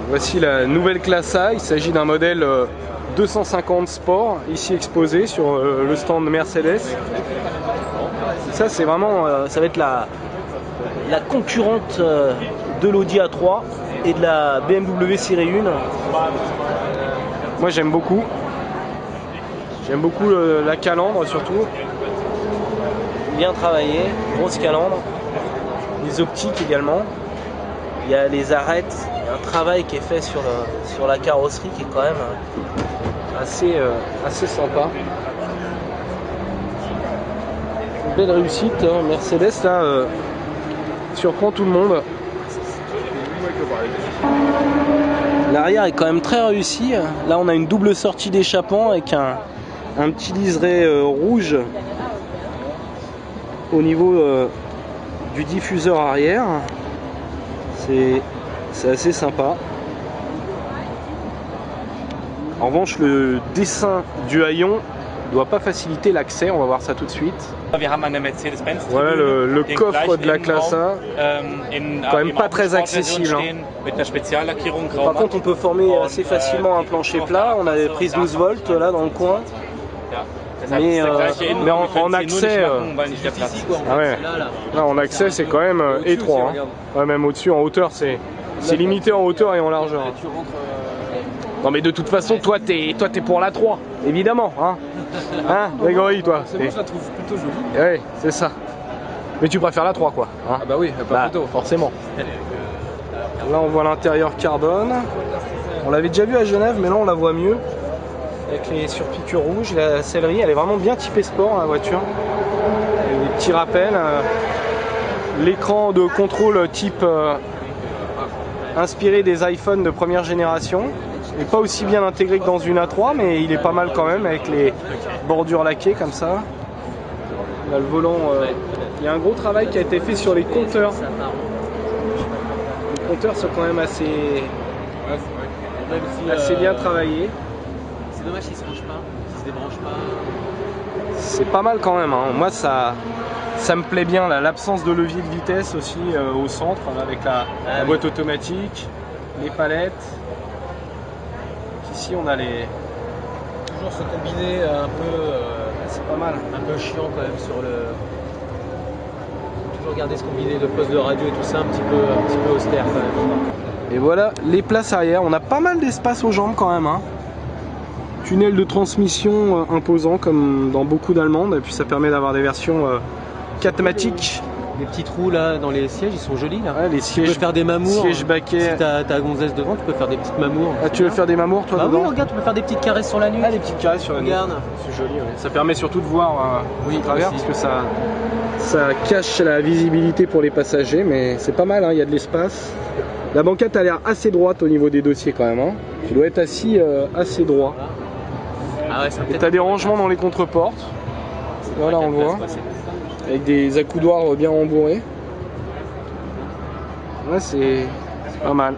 Voici la nouvelle classe A. Il s'agit d'un modèle 250 Sport, ici exposé sur le stand Mercedes. Ça, c'est vraiment, ça va être la concurrente de l'Audi A3 et de la BMW série 1. Moi, j'aime beaucoup. J'aime beaucoup la calandre surtout. Bien travaillé, grosse calandre. Les optiques également. Il y a les arêtes, il y a un travail qui est fait sur la carrosserie qui est quand même assez sympa. Une belle réussite, hein. Mercedes là surprend tout le monde. L'arrière est quand même très réussi. Là on a une double sortie d'échappement avec un petit liseré rouge au niveau du diffuseur arrière. C'est assez sympa. En revanche, le dessin du haillon ne doit pas faciliter l'accès, on va voir ça tout de suite. Voilà le coffre de la classe A, quand même pas très accessible. Hein. Par contre, on peut former assez facilement un plancher plat. On a des prises 12 volts là dans le coin. Mais en accès, ah ouais. Là, en accès c'est quand même étroit. Hein. Ouais, même au-dessus, en hauteur, c'est limité en hauteur et en largeur. Non mais de toute façon, toi t'es pour la 3, évidemment. Hein, Grégory, toi. Moi je la trouve plutôt jolie. Ouais, c'est ça. Mais tu préfères la 3 quoi. Hein, ah bah oui, pas photo. Forcément. Là on voit l'intérieur carbone. On l'avait déjà vu à Genève, mais là on la voit mieux. Avec les surpiqûres rouges, la sellerie, elle est vraiment bien typée sport la voiture. Et les petits rappels. L'écran de contrôle type inspiré des iPhones de première génération. Il n'est pas aussi bien intégré que dans une A3, mais il est pas mal quand même avec les bordures laquées comme ça. Là, le volant, il y a un gros travail qui a été fait sur les compteurs. Les compteurs sont quand même assez bien travaillés. C'est dommage qu'ils se rangent pas, qu'ils se débranchent pas. C'est pas mal quand même. Hein. Moi, ça me plaît bien. L'absence de levier de vitesse aussi au centre, avec la boîte automatique, les palettes. Ici, on a les. Toujours ce combiné un peu. C'est pas mal. Un peu chiant quand même sur le. Toujours garder ce combiné de poste de radio et tout ça, un petit peu austère quand même. Et voilà les places arrière. On a pas mal d'espace aux jambes quand même. Hein. Tunnel de transmission imposant comme dans beaucoup d'allemandes. Et puis ça permet d'avoir des versions 4matiques. Les petits trous là dans les sièges, ils sont jolis là. Ouais, les sièges, tu peux faire des mamours. Sièges baquets. Si t'as ta gonzesse devant, tu peux faire des petites mamours. Ah, tu veux faire des mamours toi bah dedans? Oui, regarde, tu peux faire des petites caresses sur la nuque. Ah, des petites caresses sur la nuque. Regarde. C'est joli, ouais. Ça permet surtout de voir oui, à travers parce que ça cache la visibilité pour les passagers, mais c'est pas mal, hein, il y a de l'espace. La banquette a l'air assez droite au niveau des dossiers quand même. Hein. Tu dois être assis assez droit. Ah ouais, et t'as des rangements dans les contreportes. Voilà, on le voit. Avec des accoudoirs bien rembourrés. Ouais, c'est pas mal.